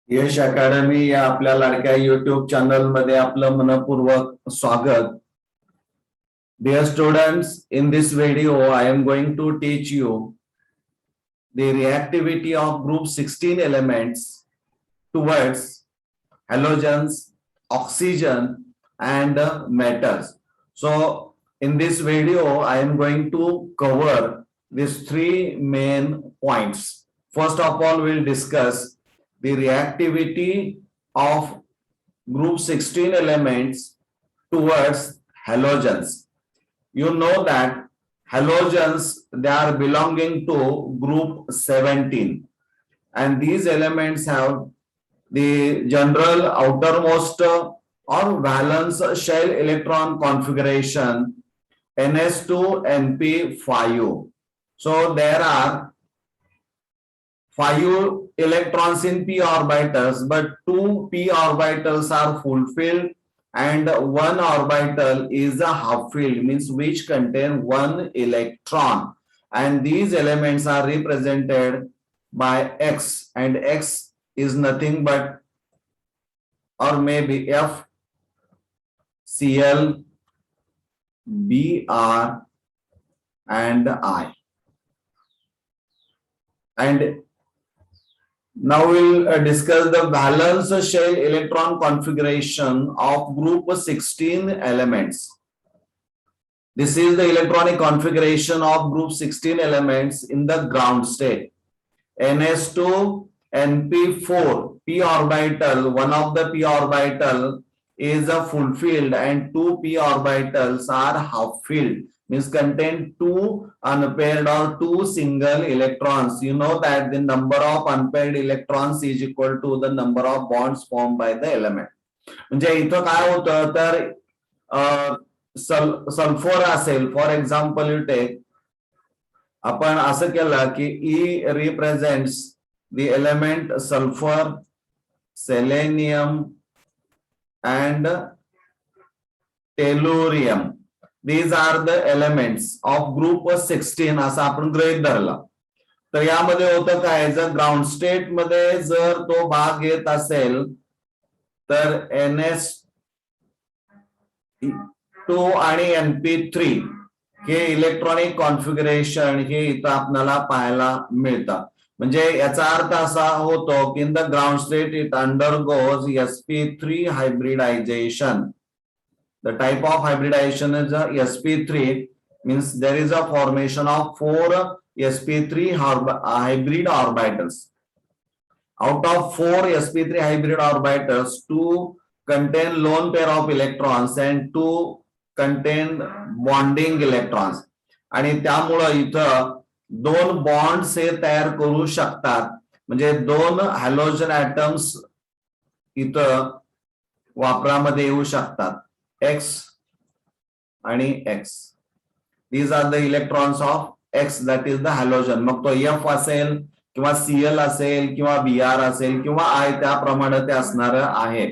यश academy या आपल्या लाडक्या युट्यूब चॅनल मध्ये आपलं मनपूर्वक स्वागत. Dear students, in this video I am going to teach you the reactivity of group 16 elements towards halogens, oxygen and metals. So in this video I am going to cover these three main points. First of all, we'll discuss the reactivity of group 16 elements towards halogens. You know that halogens, they are belonging to group 17, and these elements have the general outermost or valence shell electron configuration ns2 np5. So there are 5 electrons in p orbitals, but 2 p orbitals are fulfilled and 1 orbital is a half filled, means which contain 1 electron, and these elements are represented by x, and x is nothing but or maybe f, cl, br and I. And now we'll discuss the valence shell electron configuration of group 16 elements. This is the electronic configuration of group 16 elements in the ground state. ns2 np4 p orbital, one of the p orbital is fulfilled and 2 p orbitals are half filled, means contain 2 unpaired or 2 single electrons. You know that the number of unpaired electrons is equal to the number of bonds formed by the element. म्हणजे इथं काय होतं तर sulphur असेल, for example you take, आपण असं केलं की E represents the element sulfur, selenium and tellurium. These are the elements of group 16 असं आपण गृहीत धरलं. तर यामध्ये होतं काय, जर ग्राउंड स्टेट मध्ये जर तो भाग घेत असेल तर ns2 आणि np3 हे इलेक्ट्रॉनिक कॉन्फिगरेशन हे इथं आपल्याला पाहायला मिळतं. म्हणजे याचा अर्थ असा होतो की in the ground state it undergoes sp3 hybridization. The type of hybridization is sp3, means there is a formation of 4 sp3 hybrid orbitals. Out of 4 sp3 hybrid orbitals, 2 contain lone pair of electrons and 2 contain bonding electrons. आणि त्यामुळे इथं 2 bonds हे तयार करू शकतात. म्हणजे 2 halogen atoms इथं वापरामध्ये येऊ शकतात, x आणि x. these are the electrons of x, that is the halogen. मग तो f असेल किंवा cl असेल किंवा br असेल किंवा I, त्याप्रमाणे ते असणार आहे.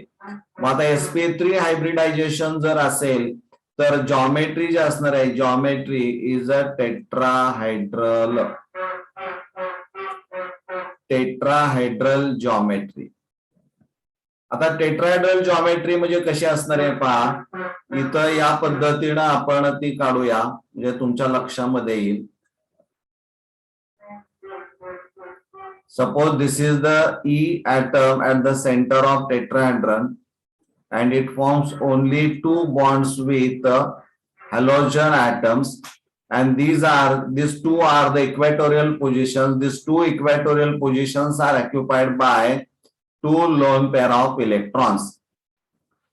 मग आता sp3 हायब्रिडायझेशन जर असेल तर जॉमेट्री जे असणार आहे, geometry is a tetrahedral geometry. आता टेट्राहायड्रल जॉमेट्री म्हणजे कशी असणार आहे पहा, इथं या पद्धतीनं आपण ती काढूया म्हणजे तुमच्या लक्षामध्ये येईल. Suppose this is the E atom at the center of tetrahedron and it forms only 2 bonds with halogen atoms, and these 2 are the equatorial positions. These 2 equatorial positions are occupied by 2 lone pair of electrons.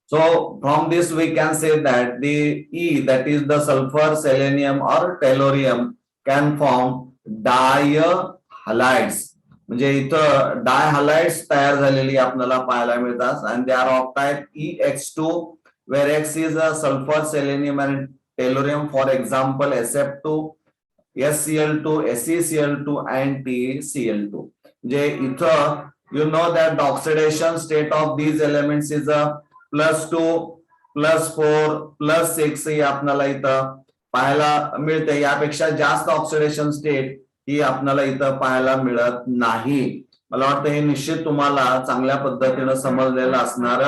So from this we can say that the E, that is the sulfur, selenium or tellurium, can form dihalides. म्हणजे इथं डायहालाइड्स तयार झालेली आपल्याला पाहायला मिळतात, and they are of type EX2, where X is a sulfur, selenium and tellurium. For example, SF2, SCl2, SeCl2 and TeCl2. म्हणजे इथं you know that the oxidation state of these elements is a +2, +4, +6 ही आपल्याला इथं पाहायला मिळते. यापेक्षा जास्त oxidation state ही आपल्याला इथं पाहायला मिळत नाही. मला वाटतं हे निश्चित तुम्हाला चांगल्या पद्धतीने समजलेलं असणार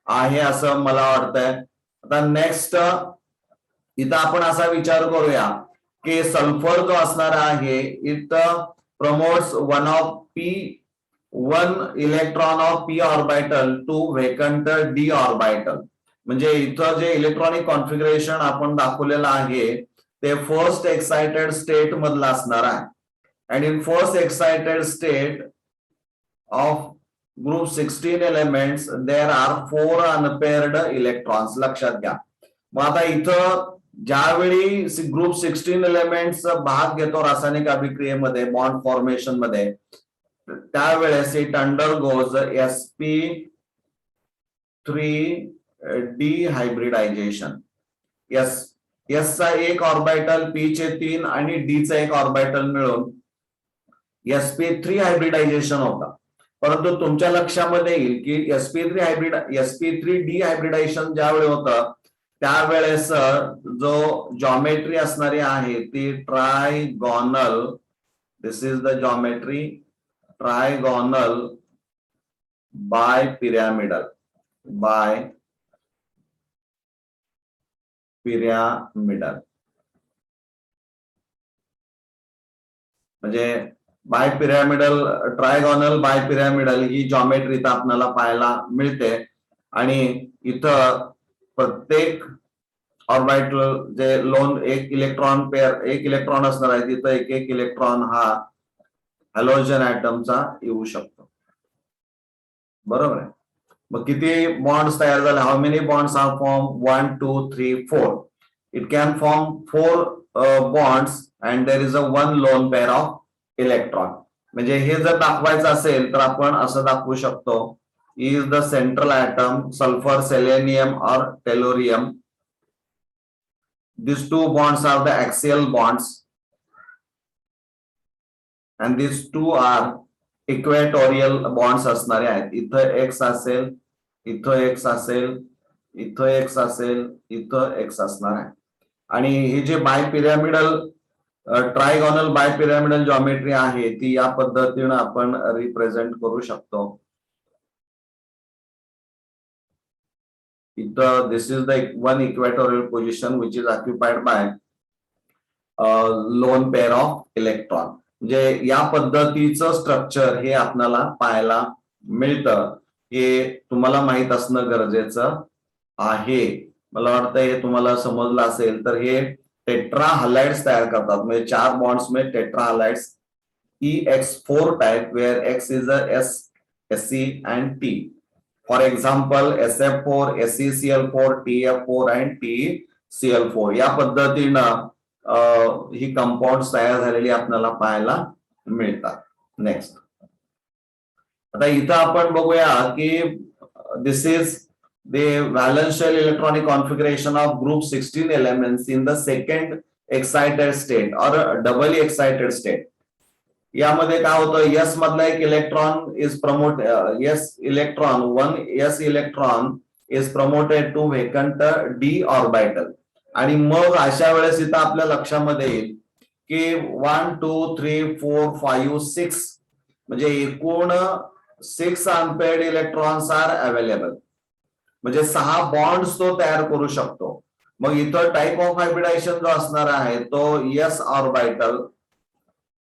आहे असं मला वाटतंय. आता नेक्स्ट इथं आपण असा विचार करूया की सल्फर जो असणार आहे it promotes one electron of P orbital to vacant D orbital. म्हणजे इथं जे इलेक्ट्रॉनिक कॉन्फिगरेशन आपण दाखवलेलं आहे ते फर्स्ट एक्साइटेड स्टेट मधलं असणार आहे. And in first excited state of group 16 elements there are 4 unpaired electrons. लक्षात घ्या. मग आता इथं ज्यावेळी ग्रुप 16 एलिमेंट्स भाग घेतो रासायनिक अभिक्रियेमध्ये बॉन्ड फॉर्मेशन मध्ये त्यावेळेस it undergoes sp3d hybridisation. S चा एक ऑर्बिटल पी चे 3 आणि डी चा एक ऑर्बिटल मिळून sp3 हायब्रिडायझेशन होता. परंतु तुमच्या लक्षामध्ये येईल की sp3 डी हायब्रिडायझेशन ज्यावेळी होतं त्यावेळेस जो जॉमेट्री असणारी आहे ती trigonal. This is the geometry trigonal bipyramidal म्हणजे bipyramidal trigonal bipyramidal ही जॉमेट्री इथं आपल्याला पाहायला मिळते. आणि इथं प्रत्येक ऑर्बिटल जे लोन एक इलेक्ट्रॉन असणार आहे तिथं एक एक इलेक्ट्रॉन हा हॅलोजन ऍटमचा येऊ शकतो. बरोबर आहे. मग किती बॉन्ड्स तयार झाले? How many bonds are form? 1 2 3 4. It can form 4 bonds and there is a one lone pair of electron. म्हणजे हे जर दाखवायचं असेल तर आपण असं दाखवू शकतो is the central atom sulphur selenium और tellurium. These two bonds are the axial bonds and these two are equatorial bonds असणारे आहेत. इथं एक्स असेल, इथं एक्स असेल, इथं एक्स असेल, इथं एक्स असणार आहे. आणि ही जे बायपिरॅमिडल ट्रायगोनल बायपिरॅमिडल जॉमेट्री आहे ती या पद्धतीने आपण रिप्रेझेंट करू शकतो. This is the one equatorial position which is occupied by lone pair of electron. म्हणजे या पद्धतीचं स्ट्रक्चर हे आपल्याला पाहायला मिळतं. हे तुम्हाला माहित असणं गरजेचं आहे. मला वाटतं हे तुम्हाला समजलं असेल. तर हे टेट्रा हलाइड्स तयार करतात. म्हणजे 4 बॉन्ड्स में tetra halides EX4 type where X is a S SC and T. For example SF4 SeCl4 TF4 and TeCl4 या पद्धतीनं ही कंपाऊंड तयार झालेली आपल्याला पाहायला मिळतात. नेक्स्ट आता इथं आपण बघूया की this is the valence shell electronic configuration of group 16 elements in the second excited state और डबल एक्साइटेड स्टेट. यामध्ये काय होतं एस मधला एक electron is promote S electron is promoted to vacant D orbital. आणि मग अशा वेळेस इथं आपल्या लक्षामध्ये येईल की 1 2 3 4 5 6 म्हणजे एकूण 6 अनपेअर्ड इलेक्ट्रॉन्स आर अवेलेबल. म्हणजे 6 बॉन्ड्स तो तयार करू शकतो. मग इथं टाइप ऑफ हायब्रिडायझेशन जो असणार आहे तो एस ऑर्बिटल,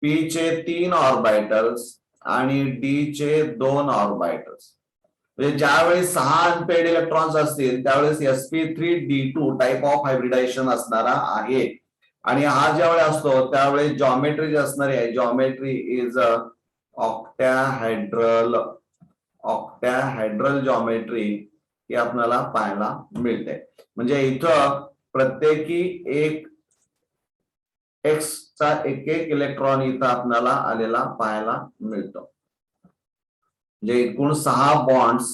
पी चे 3 ऑर्बिटल्स आणि डी चे 2 ऑर्बिटल्स. म्हणजे ज्यावेळी 6 अनपेड इलेक्ट्रॉन्स असतील त्यावेळेस sp3d2 टाइप ऑफ हायब्रिडायझेशन असणारा आहे. आणि हा ज्यावेळी असतो त्यावेळी जॉमेट्री जी असणारी आहे जॉमेट्री इज ऑक्टॅहायड्रल जॉमेट्री ही आपल्याला पाहायला मिळते. म्हणजे इथं प्रत्येकी एक एक्स चा एक इलेक्ट्रॉन इथं आपल्याला आलेला पाहायला मिळतो. म्हणजे एकूण 6 बॉन्ड्स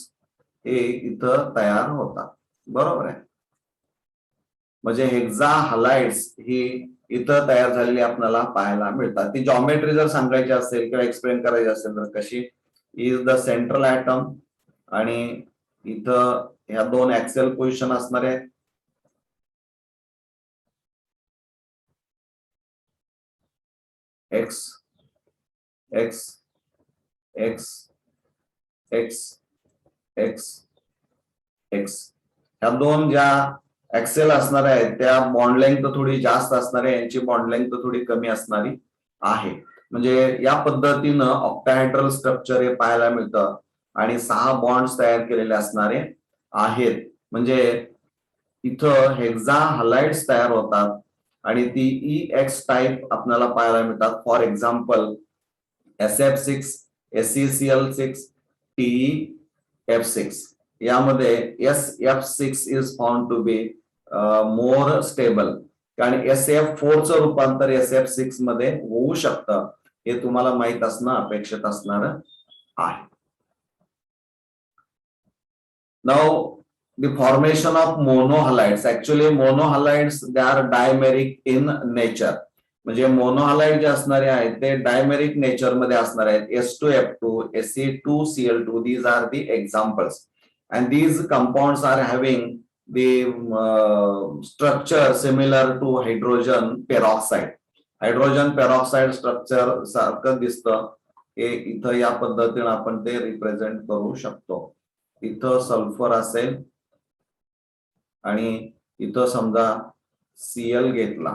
हे इथं तयार होतात. बरोबर आहे. म्हणजे हेक्सा हलाइड्स ही इथं तयार झालेली आपल्याला पाहायला मिळतात. ती जॉमेट्री जर सांगायची असेल किंवा एक्सप्लेन करायची असेल तर कशी इज द सेंट्रल ॲटम आणि इथं ह्या 2 ऍक्सियल पोझिशन असणार आहेत. X x x x x x ह्या दोन ज्या ऍक्सेल असणाऱ्या आहेत त्या बॉन्ड लेंथ थोडी जास्त असणार आहे, यांची बॉन्ड लेंथ थोडी कमी असणारी आहे. म्हणजे या पद्धतीनं ऑक्टाहेड्रल स्ट्रक्चर हे पाहायला मिळतं आणि 6 बॉन्ड्स तयार केलेले असणारे आहेत. म्हणजे इथं हेक्झा हलाइड्स तयार होतात आणि ती EX टाईप आपल्याला पाहायला मिळतात. For example SF6, SeCl6, TeF6. यामध्ये SF6 is found to be more stable, कारण SF4 चं रूपांतर SF6 मध्ये होऊ शकतं, हे तुम्हाला माहित असणं अपेक्षित असणार आहे. Now the formation of monohalides. Actually monohalides they are dimeric in nature. म्हणजे मोनोहलाइड जे असणारे आहेत ते डायमेरिक नेचर मध्ये असणार आहेत. S2F2, Se2Cl2, these are the examples and these compounds are having the structure similar to hydrogen peroxide. Hydrogen peroxide structure सारखं दिसतं, हे इथं या पद्धतीने आपण ते रिप्रेझेंट करू शकतो. इथं सल्फर असेल आणि इथं समजा Cl घेतला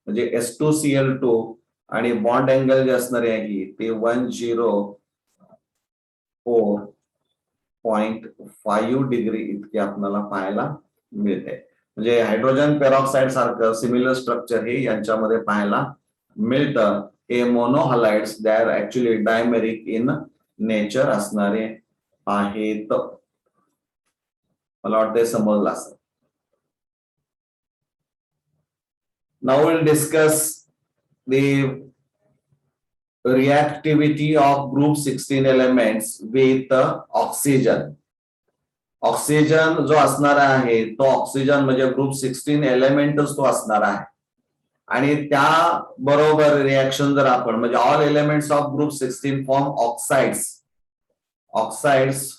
म्हणजे S2Cl2 आणि बॉन्ड अँगल जे असणार आहे ते 104.5 डिग्री इतके आपल्याला पाहायला मिळते. म्हणजे हायड्रोजन पेरॉक्साइड सारखं सिमिलर स्ट्रक्चर हे यांच्यामध्ये पाहायला मिळतं. हे monohalides they are actually dimeric in nature असणारे आहेत. मला वाटतं समजलं असेल. Now we'll discuss the reactivity of group 16 elements with oxygen. Oxygen जो असणार आहे तो ऑक्सिजन म्हणजे ग्रुप 16 एलिमेंटच तो असणार आहे आणि त्या बरोबर रिएक्शन जर आपण म्हणजे all elements of group 16 form oxides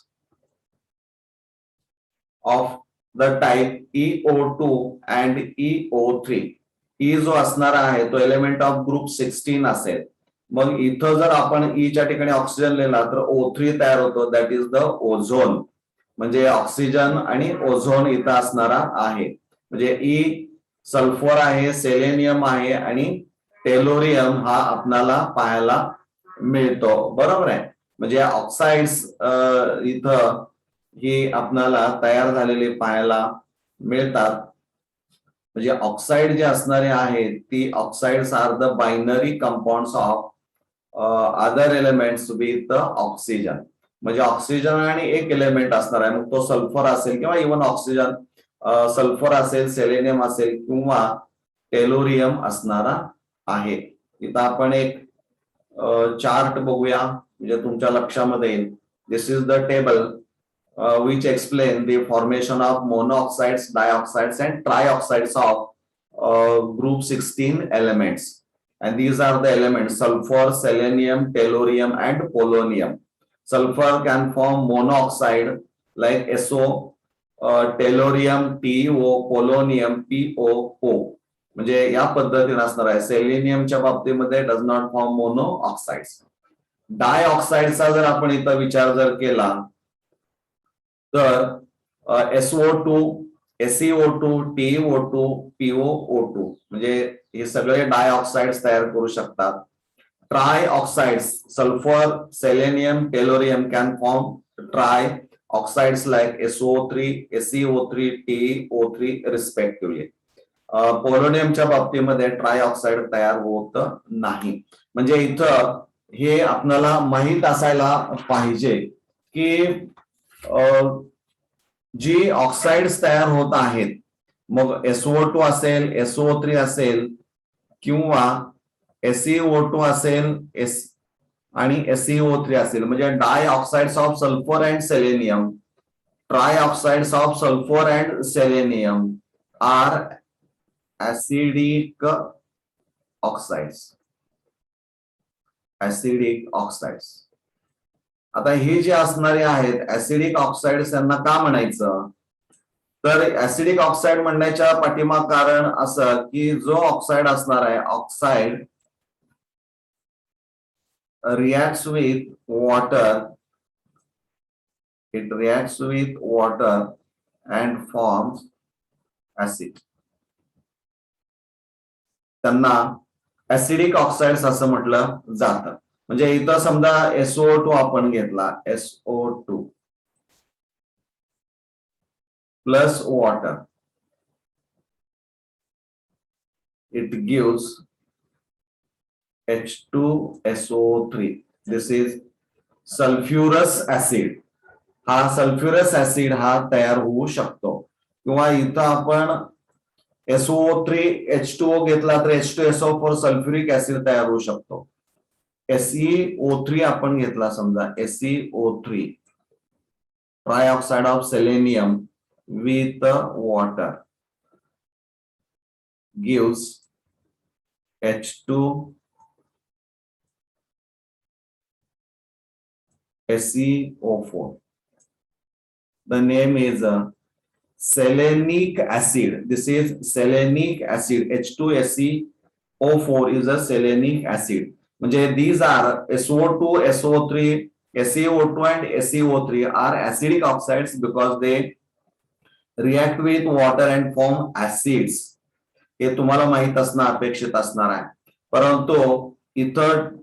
of the type EO2 and EO3. E जो असणार आहे तो एलिमेंट ऑफ ग्रुप 16 असेल. मग इथं जर आपण ईच्या ठिकाणी ऑक्सिजन लिहिला तर O3 तयार होतो, दॅट इज द ओझोन. म्हणजे ऑक्सिजन आणि ओझोन इथं असणारा आहे. म्हणजे ई सल्फर आहे, सेलेनियम आहे आणि टेलोरियम हा आपल्याला पाहायला मिळतो. बरोबर आहे. म्हणजे ऑक्साइड्स इथं ही आपल्याला तयार झालेली पाहायला मिळतात. म्हणजे ऑक्साइड जे असणारे आहेत ती oxides are the binary compounds of other elements with oxygen. म्हणजे ऑक्सिजन आणि एक एलिमेंट असणार आहे, मग तो सल्फर असेल किंवा इव्हन ऑक्सिजन सल्फर असेल, सेलेनियम असेल किंवा टेलोरियम असणारा आहे. इथं आपण एक चार्ट बघूया म्हणजे तुमच्या लक्षामध्ये येईल. This is the table which explain the formation of monoxides, dioxides and trioxides of group 16 elements. And these are the elements sulfur, selenium, tellurium and polonium. Sulfur can form monoxide like SO, tellurium TO, polonium POO. म्हणजे या पद्धतीने असणार आहे. सेलेनियमच्या बाबतीमध्ये does not form monoxides. डायऑक्साइडचा जर आपण इथं विचार जर केला तर SO2, SeO2, TeO2, POO2 म्हणजे हे सगळे डायऑक्साइड्स तयार करू शकतात. Trioxides sulphur, selenium, tellurium can form trioxides like SO3, SeO3, TeO3 respectively. पोलोनियमच्या बाबतीमध्ये ट्राय ऑक्साइड तयार होत नाही. म्हणजे इथं हे आपल्याला माहित असायला पाहिजे की जी ऑक्साइड्स तयार होत आहेत, मग SO2 असेल, SO3 असेल किंवा SeO2 असेल आणि SeO3 असेल, म्हणजे dioxides of sulphur and selenium, trioxides of sulphur and selenium are acidic oxides. Acidic oxides. आता हे जे असणारे आहेत ऍसिडिक ऑक्साइड्स यांना का म्हणायचं, तर ऍसिडिक ऑक्साइड म्हणण्याच्या पाठीमाग कारण असं की जो ऑक्साइड असणार आहे, oxide reacts with water. It reacts with water and forms acid. त्यांना ऍसिडिक ऑक्साइड्स असं म्हटलं जातं. म्हणजे इथं समजा SO2 आपण घेतला, SO2 plus water, it gives H2SO3. This is sulfurous acid. हा सल्फ्युरस ऍसिड हा तयार होऊ शकतो. किंवा इथं आपण SO3 H2O घेतला तर H2SO4 सल्फ्युरिक ऍसिड तयार होऊ शकतो. SeO3 आपण घेतला समजा, SeO3 trioxide of selenium with water gives H2SeO4. The name is selenic acid. This is selenic acid. H2SeO4 is a selenic acid. म्हणजे these are SO2, SO3, SeO2 and SeO3 are acidic oxides because they react with water and form acids. हे तुम्हाला माहित असणं अपेक्षित असणार आहे. परंतु इथं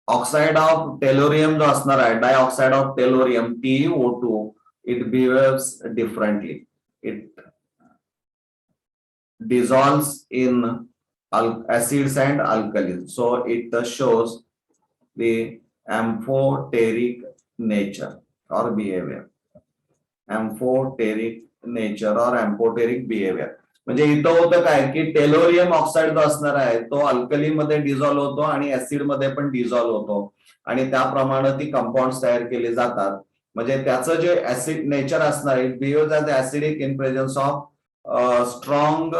ऑक्साइड ऑफ टेलोरियम जो असणार आहे, dioxide of tellurium TeO2, it behaves differently. It dissolves in acids and alkalis. So it shows the amphoteric nature or behavior. Amphoteric nature or amphoteric behavior. म्हणजे इथं होतं काय की टेलोरियम ऑक्साइड जो असणार आहे तो अल्कली मध्ये डिझॉल्व्ह होतो आणि ऍसिड मध्ये पण डिझॉल्व्ह होतो आणि त्याप्रमाणे ती कंपाऊंड तयार केले जातात. म्हणजे त्याचं जे ऍसिड नेचर असणार आहे, behaves as acidic in presence of strong,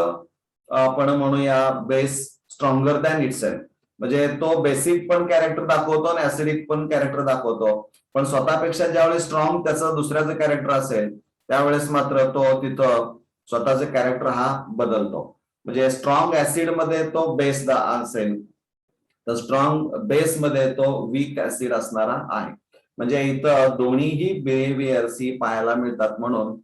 आपण म्हणूया बेस स्ट्रॉंगर दॅन इटसेल्फ. म्हणजे तो बेसिक पण कॅरेक्टर दाखवतो आणि ऍसिडिक पण कॅरेक्टर दाखवतो. पण स्वतःपेक्षा ज्यावेळेस स्ट्रॉंग त्याचं दुसऱ्याचं कॅरेक्टर असेल त्यावेळेस मात्र तो तिथं स्वतःचे कॅरेक्टर हा बदलतो. म्हणजे स्ट्रॉंग ऍसिड मध्ये तो बेस असेल तर स्ट्रॉंग बेस मध्ये तो वीक ऍसिड असणारा आहे. म्हणजे इथं दोन्हीही बिहेवियर्स ही पाहायला मिळतात. म्हणून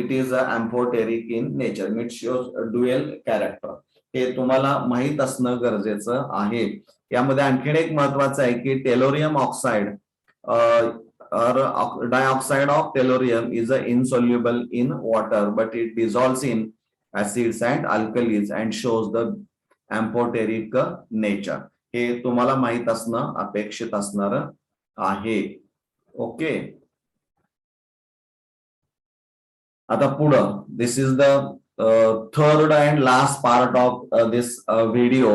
it is amphoteric in nature. It shows dual character. हे तुम्हाला माहित असणं गरजेचं आहे. यामध्ये आणखीन एक महत्वाचं आहे की tellurium oxide or dioxide of tellurium is insoluble in water, but it dissolves in acids and alkalis and shows the amphoteric nature. हे तुम्हाला माहित असणं अपेक्षित असणार आहे. ओके, आता पुढं this is the third and last part of this video,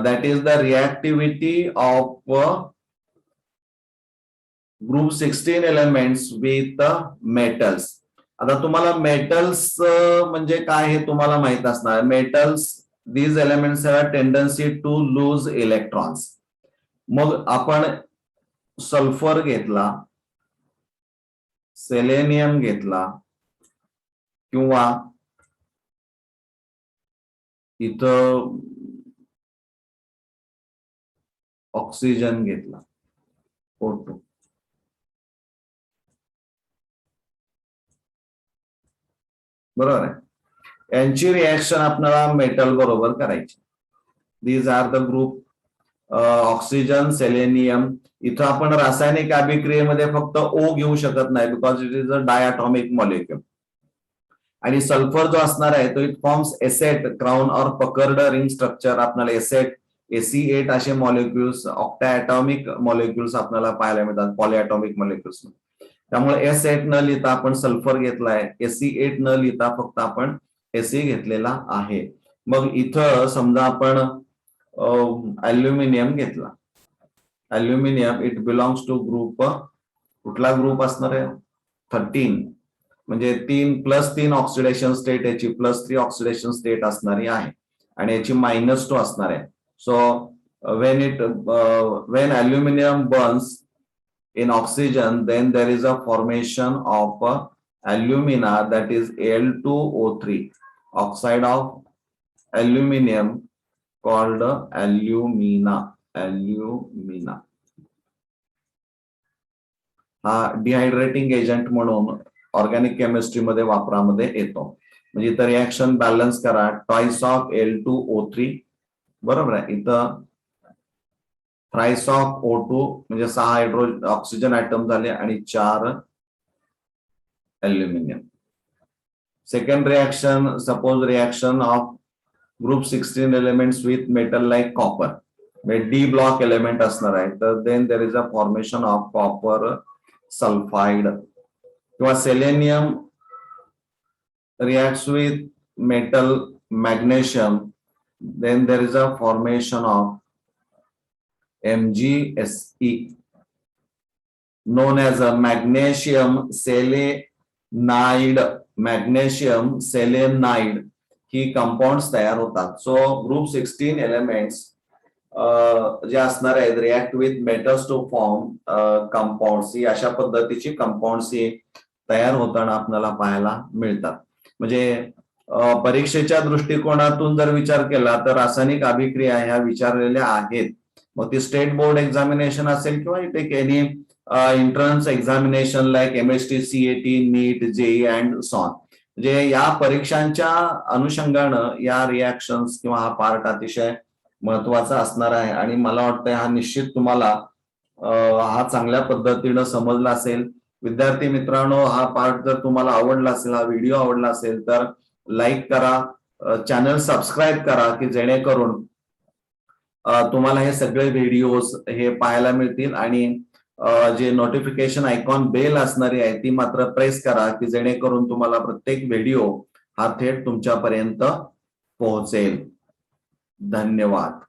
that is the reactivity of group 16 elements with metals. आता तुम्हाला मेटल्स म्हणजे काय हे तुम्हाला माहित असणार. Metals, these elements have a tendency to lose electrons. मग आपण सल्फर घेतला, सेलेनियम घेतला किंवा इथं ऑक्सिजन घेतला, O2, बरोबर आहे. यांची रिएक्शन आपल्याला मेटल बरोबर करायची. These are the group oxygen, selenium. इथं आपण रासायनिक अभिक्रियेमध्ये फक्त O घेऊ शकत नाही because it is a diatomic molecule. आणि सल्फर जो असणार आहे तो इट फॉर्म्स एसेट क्राउन और पकर्ड रिंग स्ट्रक्चर. आपल्याला एसेट, AC8 असे मॉलिक्युल्स, ऑक्टॅटॉमिक मॉलिक्युल्स आपल्याला पाहायला मिळतात पॉलिएटॉमिक मॉलिक्युल्स. त्यामुळे S8 न लिहिता आपण सल्फर घेतलाय, AC8 न लिहिता फक्त आपण Ac घेतलेला आहे. मग इथं समजा आपण अल्युमिनियम घेतला. Aluminium it belongs to group, कुठला ग्रुप असणार आहे? 13. म्हणजे 3+3 ऑक्सिडेशन स्टेट, याची +3 ऑक्सिडेशन स्टेट असणारी आहे आणि याची -2 असणार आहे. So when aluminum burns in oxygen, then there is a formation of alumina, that is Al2O3, oxide of aluminum called alumina. ॲल्युमिना हा डिहायड्रेटिंग एजंट म्हणून ऑर्गॅनिक केमिस्ट्रीमध्ये वापरामध्ये येतो. म्हणजे इथं रिॲक्शन बॅलन्स करा, ट्वाइस ऑफ L2O3 बरोबर आहे. इथं थ्राइस ऑफ O2 म्हणजे 6 ऑक्सिजन ऍटम झाले आणि 4 aluminium. Second reaction, suppose reaction of group 16 elements with metal like copper, म्हणजे डी ब्लॉक एलिमेंट असणार आहे. तर then there is a formation of copper sulphide. किंवा selenium reacts with metal magnesium, then there is a formation of MgSe known as a magnesium selenide. magnesium selenide ही compounds तयार होतात. So group 16 elements जे असणार आहेत react with metals to form compounds, ही अशा पद्धतीची कंपाऊंड्स ही तयार होताना आपल्याला पाहायला मिळतात. म्हणजे परीक्षेच्या दृष्टिकोनातून जर विचार केला तर रासायनिक अभिक्रिया ह्या विचारलेल्या आहेत. मग ती स्टेट बोर्ड एक्झामिनेशन असेल किंवा take any entrance examination like MST, CAT, NEET, JEE and so on, म्हणजे या परीक्षांच्या अनुषंगानं या रिॲक्शन्स किंवा हा पार्ट अतिशय महत्वाचा असणार आहे. आणि मला वाटतं हा निश्चित तुम्हाला हा चांगल्या पद्धतीनं समजला असेल. विद्यार्थी मित्रांनो, हा पार्ट जर तुम्हाला आवडला असेल, हा व्हिडिओ आवडला असेल तर लाईक करा, चॅनल सबस्क्राईब करा की जेणेकरून तुम्हाला हे सगळे व्हिडिओज हे पाहायला मिळतील. आणि जे नोटिफिकेशन आयकॉन बेल असणारी आहे ती मात्र प्रेस करा की जेणेकरून तुम्हाला प्रत्येक व्हिडिओ हा थेट तुमच्यापर्यंत पोहोचेल. धन्यवाद.